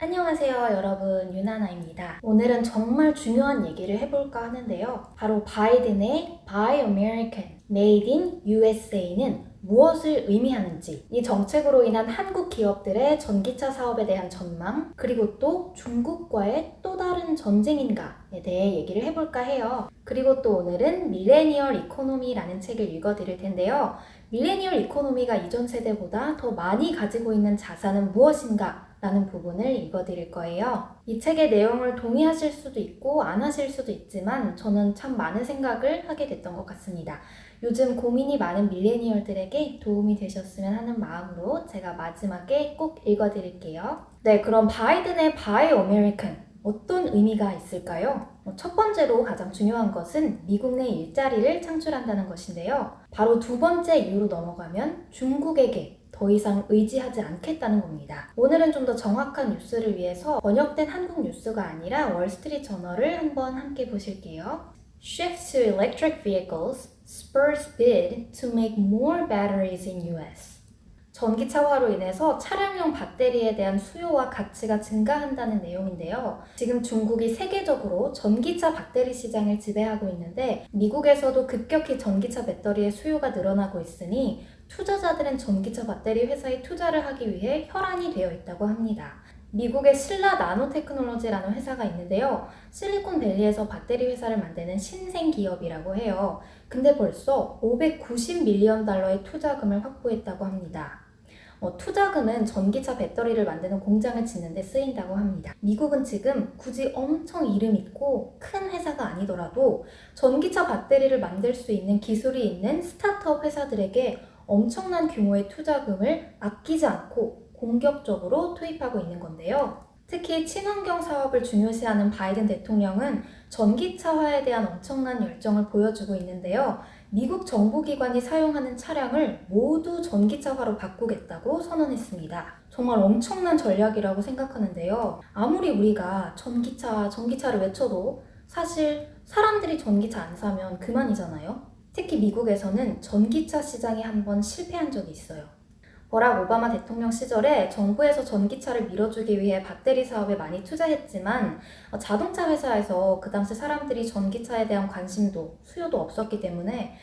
안녕하세요 여러분, 유나나입니다. 오늘은 정말 중요한 얘기를 해볼까 하는데요. 바로 바이든의 Buy American, Made in USA는 무엇을 의미하는지, 이 정책으로 인한 한국 기업들의 전기차 사업에 대한 전망, 그리고 또 중국과의 또 다른 전쟁인가에 대해 얘기를 해볼까 해요. 그리고 또 오늘은 밀레니얼 이코노미라는 책을 읽어드릴 텐데요. 밀레니얼 이코노미가 이전 세대보다 더 많이 가지고 있는 자산은 무엇인가? 라는 부분을 읽어드릴 거예요. 이 책의 내용을 동의하실 수도 있고 안 하실 수도 있지만 저는 참 많은 생각을 하게 됐던 것 같습니다. 요즘 고민이 많은 밀레니얼들에게 도움이 되셨으면 하는 마음으로 제가 마지막에 꼭 읽어드릴게요. 네, 그럼 바이든의 Buy American, 어떤 의미가 있을까요? 첫 번째로 가장 중요한 것은 미국 내 일자리를 창출한다는 것인데요. 바로 두 번째 이유로 넘어가면 중국에게 더 이상 의지하지 않겠다는 겁니다. 오늘은 좀 더 정확한 뉴스를 위해서 번역된 한국 뉴스가 아니라 월스트리트 저널을 한번 함께 보실게요. Shift to electric vehicles spurs bid to make more batteries in US. 전기차화로 인해서 차량용 배터리에 대한 수요와 가치가 증가한다는 내용인데요. 지금 중국이 세계적으로 전기차 배터리 시장을 지배하고 있는데 미국에서도 급격히 전기차 배터리의 수요가 늘어나고 있으니 투자자들은 전기차 배터리 회사에 투자를 하기 위해 혈안이 되어 있다고 합니다. 미국의 신라 나노테크놀로지라는 회사가 있는데요. 실리콘밸리에서 배터리 회사를 만드는 신생 기업이라고 해요. 근데 벌써 590밀리언 달러의 투자금을 확보했다고 합니다. 투자금은 전기차 배터리를 만드는 공장을 짓는 데 쓰인다고 합니다. 미국은 지금 굳이 엄청 이름 있고 큰 회사가 아니더라도 전기차 배터리를 만들 수 있는 기술이 있는 스타트업 회사들에게 엄청난 규모의 투자금을 아끼지 않고 공격적으로 투입하고 있는 건데요. 특히 친환경 사업을 중요시하는 바이든 대통령은 전기차화에 대한 엄청난 열정을 보여주고 있는데요. 미국 정부기관이 사용하는 차량을 모두 전기차화로 바꾸겠다고 선언했습니다. 정말 엄청난 전략이라고 생각하는데요. 아무리 우리가 전기차를 외쳐도 사실 사람들이 전기차 안 사면 그만이잖아요. 특히 미국에서는 전기차 시장이 한번 실패한 적이 있어요. 버락 오바마 대통령 시절에 정부에서 전기차를 밀어주기 위해 배터리 사업에 많이 투자했지만 자동차 회사에서 그 당시 사람들이 전기차에 대한 관심도 수요도 없었기 때문에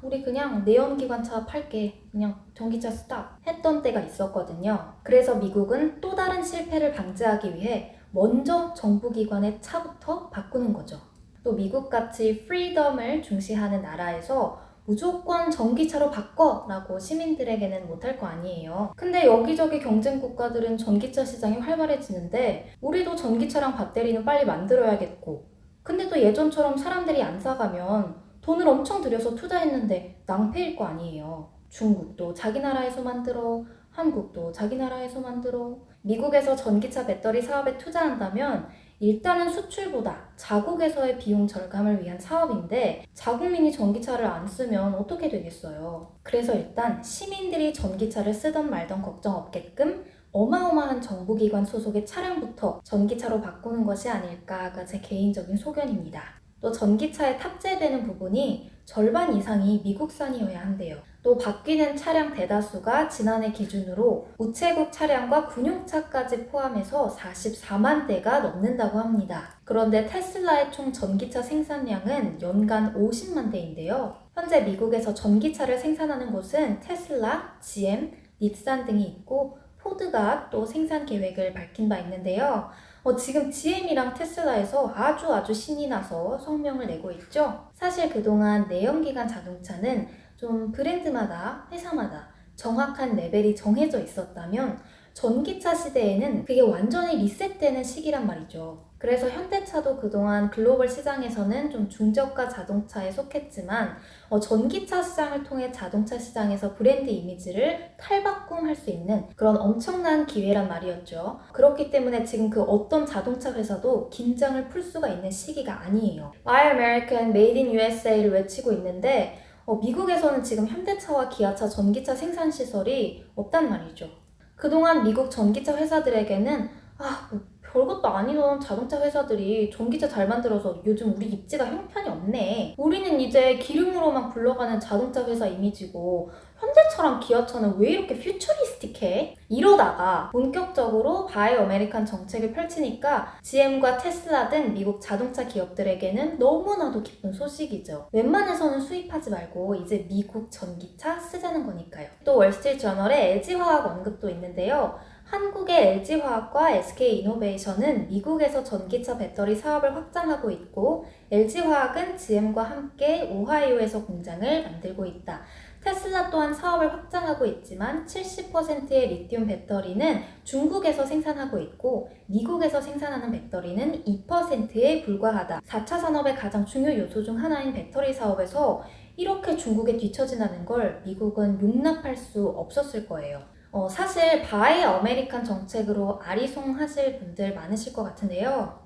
우리 그냥 내연기관차 팔게, 그냥 전기차 스탑 했던 때가 있었거든요. 그래서 미국은 또 다른 실패를 방지하기 위해 먼저 정부기관의 차부터 바꾸는 거죠. 또 미국같이 프리덤을 중시하는 나라에서 무조건 전기차로 바꿔라고 시민들에게는 못할 거 아니에요. 근데 여기저기 경쟁 국가들은 전기차 시장이 활발해지는데 우리도 전기차랑 배터리는 빨리 만들어야겠고, 근데 또 예전처럼 사람들이 안 사가면 돈을 엄청 들여서 투자했는데 낭패일 거 아니에요. 중국도 자기 나라에서 만들어, 한국도 자기 나라에서 만들어. 미국에서 전기차 배터리 사업에 투자한다면 일단은 수출보다 자국에서의 비용 절감을 위한 사업인데 자국민이 전기차를 안 쓰면 어떻게 되겠어요? 그래서 일단 시민들이 전기차를 쓰던 말던 걱정 없게끔 어마어마한 정부기관 소속의 차량부터 전기차로 바꾸는 것이 아닐까가 제 개인적인 소견입니다. 또 전기차에 탑재되는 부분이 절반 이상이 미국산이어야 한대요. 또 바뀌는 차량 대다수가 지난해 기준으로 우체국 차량과 군용차까지 포함해서 44만 대가 넘는다고 합니다. 그런데 테슬라의 총 전기차 생산량은 연간 50만 대인데요. 현재 미국에서 전기차를 생산하는 곳은 테슬라, GM, 닛산 등이 있고 포드가 또 생산 계획을 밝힌 바 있는데요. 지금 GM이랑 테슬라에서 아주 신이 나서 성명을 내고 있죠. 사실 그동안 내연기관 자동차는 좀 브랜드마다, 회사마다 정확한 레벨이 정해져 있었다면 전기차 시대에는 그게 완전히 리셋되는 시기란 말이죠. 그래서 현대차도 그동안 글로벌 시장에서는 좀 중저가 자동차에 속했지만 전기차 시장을 통해 자동차 시장에서 브랜드 이미지를 탈바꿈할 수 있는 그런 엄청난 기회란 말이었죠. 그렇기 때문에 지금 그 어떤 자동차 회사도 긴장을 풀 수가 있는 시기가 아니에요. Buy American, Made in USA를 외치고 있는데 미국에서는 지금 현대차와 기아차 전기차 생산 시설이 없단 말이죠. 그동안 미국 전기차 회사들에게는 뭐 별것도 아니던 자동차 회사들이 전기차 잘 만들어서 요즘 우리 입지가 형편이 없네. 우리는 이제 기름으로만 굴러가는 자동차 회사 이미지고 현대차랑 기아차는 왜 이렇게 퓨처리스틱해? 이러다가 본격적으로 바이 어메리칸 정책을 펼치니까 GM과 테슬라 등 미국 자동차 기업들에게는 너무나도 기쁜 소식이죠. 웬만해서는 수입하지 말고 이제 미국 전기차 쓰자는 거니까요. 또 월스트리트저널에 LG화학 언급도 있는데요. 한국의 LG화학과 SK이노베이션은 미국에서 전기차 배터리 사업을 확장하고 있고 LG화학은 GM과 함께 오하이오에서 공장을 만들고 있다. 테슬라 또한 사업을 확장하고 있지만 70%의 리튬 배터리는 중국에서 생산하고 있고 미국에서 생산하는 배터리는 2%에 불과하다. 4차 산업의 가장 중요 요소 중 하나인 배터리 사업에서 이렇게 중국에 뒤처진다는 걸 미국은 용납할 수 없었을 거예요. 사실 바이 아메리칸 정책으로 아리송하실 분들 많으실 것 같은데요.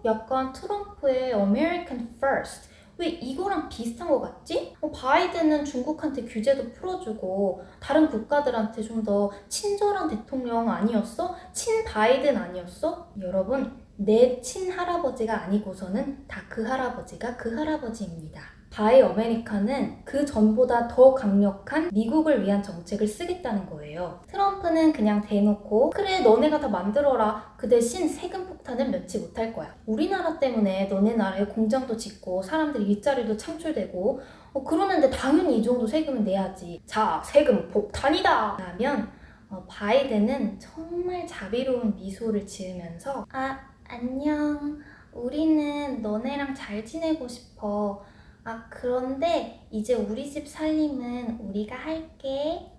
약간 트럼프의 American First 왜 이거랑 비슷한 것 같지? 바이든은 중국한테 규제도 풀어주고 다른 국가들한테 좀 더 친절한 대통령 아니었어? 친바이든 아니었어? 여러분, 내 친할아버지가 아니고서는 다 그 할아버지가 그 할아버지입니다. 바이 어메리카는 그 전보다 더 강력한 미국을 위한 정책을 쓰겠다는 거예요. 트럼프는 그냥 대놓고 그래 너네가 다 만들어라. 그 대신 세금 폭탄은 면치 못할 거야. 우리나라 때문에 너네 나라에 공장도 짓고 사람들이 일자리도 창출되고 그러는데 당연히 이 정도 세금은 내야지. 자, 세금 폭탄이다! 라면 바이든은 정말 자비로운 미소를 지으면서 안녕. 우리는 너네랑 잘 지내고 싶어. 그런데 이제 우리 집 살림은 우리가 할게.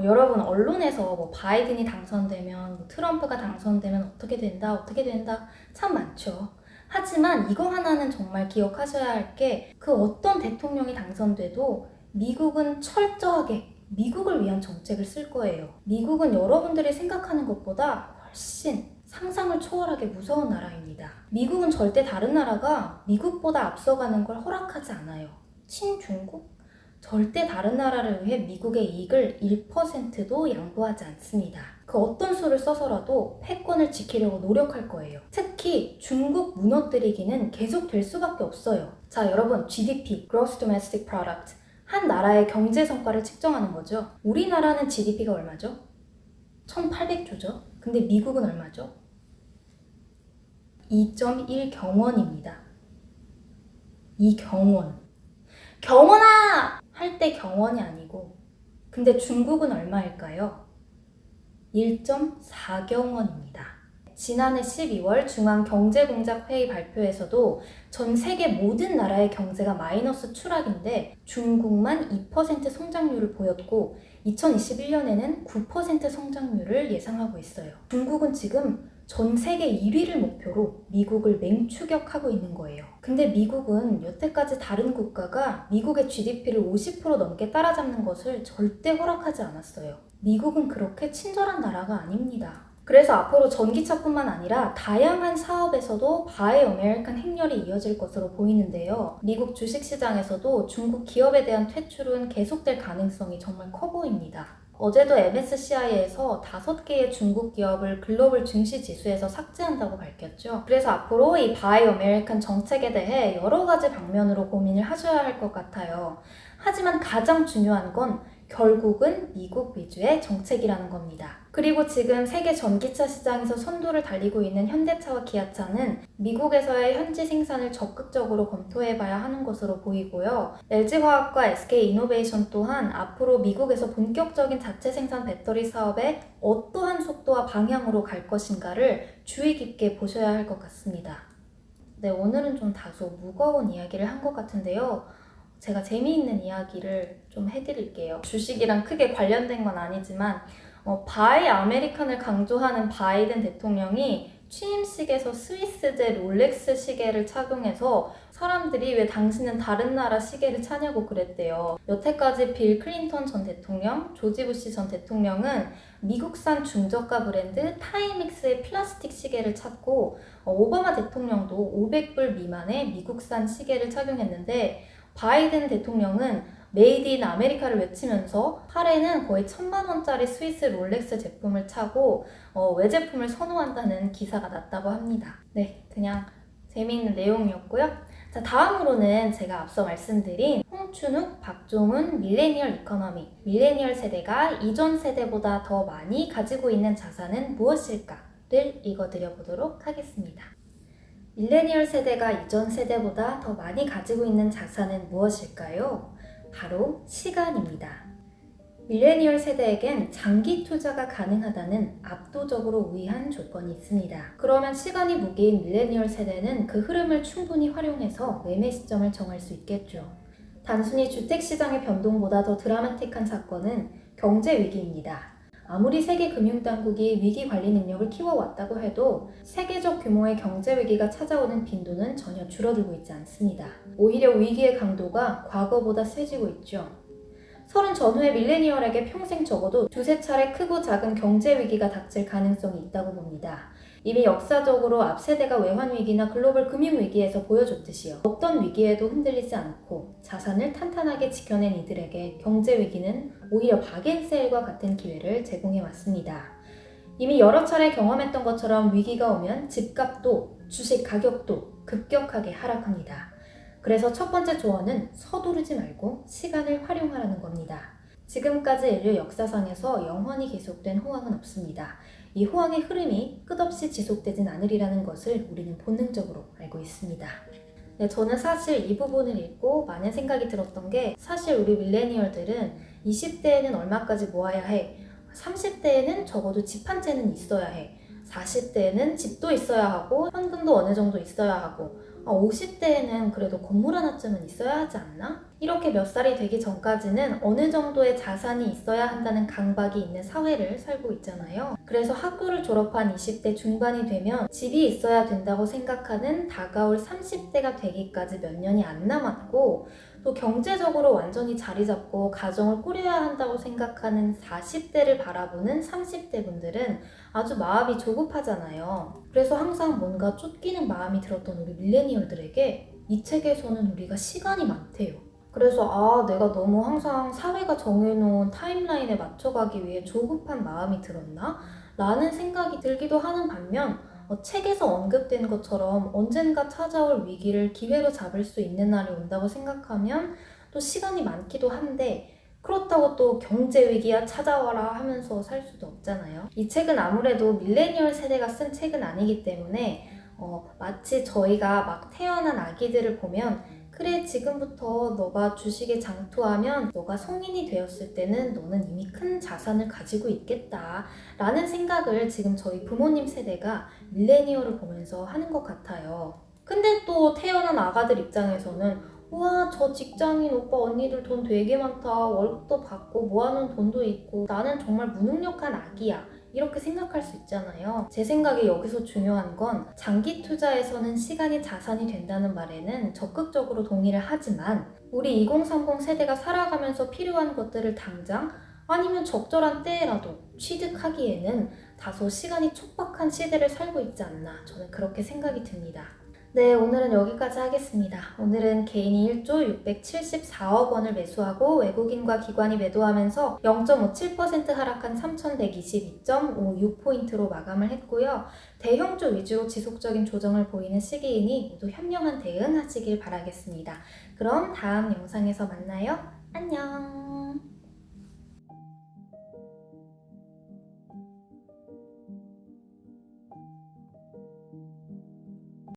여러분, 언론에서 바이든이 당선되면 트럼프가 당선되면 어떻게 된다 참 많죠. 하지만 이거 하나는 정말 기억하셔야 할 게 그 어떤 대통령이 당선돼도 미국은 철저하게 미국을 위한 정책을 쓸 거예요. 미국은 여러분들이 생각하는 것보다 훨씬 상상을 초월하게 무서운 나라입니다. 미국은 절대 다른 나라가 미국보다 앞서가는 걸 허락하지 않아요. 친중국? 절대 다른 나라를 위해 미국의 이익을 1%도 양보하지 않습니다. 그 어떤 수를 써서라도 패권을 지키려고 노력할 거예요. 특히 중국 무너뜨리기는 계속 될 수밖에 없어요. 자, 여러분, GDP, Gross Domestic Product. 한 나라의 경제 성과를 측정하는 거죠. 우리나라는 GDP가 얼마죠? 1800조죠. 근데 미국은 얼마죠? 2.1경원입니다. 이 경원아! 할 때 경원이 아니고 근데 중국은 얼마일까요? 1.4경원입니다. 지난해 12월 중앙경제공작회의 발표에서도 전 세계 모든 나라의 경제가 마이너스 추락인데 중국만 2% 성장률을 보였고 2021년에는 9% 성장률을 예상하고 있어요. 중국은 지금 전 세계 1위를 목표로 미국을 맹추격하고 있는 거예요. 근데 미국은 여태까지 다른 국가가 미국의 GDP를 50% 넘게 따라잡는 것을 절대 허락하지 않았어요. 미국은 그렇게 친절한 나라가 아닙니다. 그래서 앞으로 전기차뿐만 아니라 다양한 사업에서도 바이 어메리칸 행렬이 이어질 것으로 보이는데요. 미국 주식시장에서도 중국 기업에 대한 퇴출은 계속될 가능성이 정말 커 보입니다. 어제도 MSCI에서 5개의 중국 기업을 글로벌 증시 지수에서 삭제한다고 밝혔죠. 그래서 앞으로 이 바이 어메리칸 정책에 대해 여러 가지 방면으로 고민을 하셔야 할 것 같아요. 하지만 가장 중요한 건 결국은 미국 위주의 정책이라는 겁니다. 그리고 지금 세계 전기차 시장에서 선두를 달리고 있는 현대차와 기아차는 미국에서의 현지 생산을 적극적으로 검토해봐야 하는 것으로 보이고요. LG화학과 SK이노베이션 또한 앞으로 미국에서 본격적인 자체 생산 배터리 사업에 어떠한 속도와 방향으로 갈 것인가를 주의 깊게 보셔야 할 것 같습니다. 네, 오늘은 좀 다소 무거운 이야기를 한 것 같은데요. 제가 재미있는 이야기를 좀 해드릴게요. 주식이랑 크게 관련된 건 아니지만 바이 아메리칸을 강조하는 바이든 대통령이 취임식에서 스위스제 롤렉스 시계를 착용해서 사람들이 왜 당신은 다른 나라 시계를 차냐고 그랬대요. 여태까지 빌 클린턴 전 대통령, 조지 부시 전 대통령은 미국산 중저가 브랜드 타이믹스의 플라스틱 시계를 찾고 오바마 대통령도 500불 미만의 미국산 시계를 착용했는데 바이든 대통령은 메이드 인 아메리카를 외치면서 팔에는 거의 1000만원짜리 스위스 롤렉스 제품을 차고 외제품을 선호한다는 기사가 났다고 합니다. 네, 그냥 재미있는 내용이었고요. 자, 다음으로는 제가 앞서 말씀드린 홍춘욱, 박종훈, 밀레니얼 이코노미. 밀레니얼 세대가 이전 세대보다 더 많이 가지고 있는 자산은 무엇일까?를 읽어드려 보도록 하겠습니다. 밀레니얼 세대가 이전 세대보다 더 많이 가지고 있는 자산은 무엇일까요? 바로 시간입니다. 밀레니얼 세대에겐 장기 투자가 가능하다는 압도적으로 우위한 조건이 있습니다. 그러면 시간이 무기인 밀레니얼 세대는 그 흐름을 충분히 활용해서 매매 시점을 정할 수 있겠죠. 단순히 주택시장의 변동보다 더 드라마틱한 사건은 경제 위기입니다. 아무리 세계 금융당국이 위기 관리 능력을 키워왔다고 해도 세계적 규모의 경제 위기가 찾아오는 빈도는 전혀 줄어들고 있지 않습니다. 오히려 위기의 강도가 과거보다 세지고 있죠. 30 전후의 밀레니얼에게 평생 적어도 두세 차례 크고 작은 경제 위기가 닥칠 가능성이 있다고 봅니다. 이미 역사적으로 앞 세대가 외환위기나 글로벌 금융위기에서 보여줬듯이요. 어떤 위기에도 흔들리지 않고 자산을 탄탄하게 지켜낸 이들에게 경제위기는 오히려 박앤세일과 같은 기회를 제공해왔습니다. 이미 여러 차례 경험했던 것처럼 위기가 오면 집값도 주식 가격도 급격하게 하락합니다. 그래서 첫 번째 조언은 서두르지 말고 시간을 활용하라는 겁니다. 지금까지 인류 역사상에서 영원히 계속된 호황은 없습니다. 이 호황의 흐름이 끝없이 지속되진 않으리라는 것을 우리는 본능적으로 알고 있습니다. 네, 저는 사실 이 부분을 읽고 많은 생각이 들었던 게 사실 우리 밀레니얼들은 20대에는 얼마까지 모아야 해, 30대에는 적어도 집 한 채는 있어야 해, 40대에는 집도 있어야 하고 현금도 어느 정도 있어야 하고 50대에는 그래도 건물 하나쯤은 있어야 하지 않나? 이렇게 몇 살이 되기 전까지는 어느 정도의 자산이 있어야 한다는 강박이 있는 사회를 살고 있잖아요. 그래서 학교를 졸업한 20대 중반이 되면 집이 있어야 된다고 생각하는 다가올 30대가 되기까지 몇 년이 안 남았고 또 경제적으로 완전히 자리 잡고 가정을 꾸려야 한다고 생각하는 40대를 바라보는 30대 분들은 아주 마음이 조급하잖아요. 그래서 항상 뭔가 쫓기는 마음이 들었던 우리 밀레니얼들에게 이 책에서는 우리가 시간이 많대요. 그래서 내가 너무 항상 사회가 정해놓은 타임라인에 맞춰가기 위해 조급한 마음이 들었나? 라는 생각이 들기도 하는 반면 책에서 언급된 것처럼 언젠가 찾아올 위기를 기회로 잡을 수 있는 날이 온다고 생각하면 또 시간이 많기도 한데 그렇다고 또 경제 위기야 찾아와라 하면서 살 수도 없잖아요. 이 책은 아무래도 밀레니얼 세대가 쓴 책은 아니기 때문에 마치 저희가 막 태어난 아기들을 보면 그래 지금부터 너가 주식에 장투하면 너가 성인이 되었을 때는 너는 이미 큰 자산을 가지고 있겠다 라는 생각을 지금 저희 부모님 세대가 밀레니얼을 보면서 하는 것 같아요. 근데 또 태어난 아가들 입장에서는 우와 저 직장인 오빠 언니들 돈 되게 많다, 월급도 받고 모아놓은 돈도 있고 나는 정말 무능력한 아기야 이렇게 생각할 수 있잖아요. 제 생각에 여기서 중요한 건 장기 투자에서는 시간이 자산이 된다는 말에는 적극적으로 동의를 하지만 우리 2030 세대가 살아가면서 필요한 것들을 당장 아니면 적절한 때에라도 취득하기에는 다소 시간이 촉박한 시대를 살고 있지 않나 저는 그렇게 생각이 듭니다. 네, 오늘은 여기까지 하겠습니다. 오늘은 개인이 1조 674억 원을 매수하고 외국인과 기관이 매도하면서 0.57% 하락한 3122.56포인트로 마감을 했고요. 대형주 위주로 지속적인 조정을 보이는 시기이니 모두 현명한 대응하시길 바라겠습니다. 그럼 다음 영상에서 만나요. 안녕!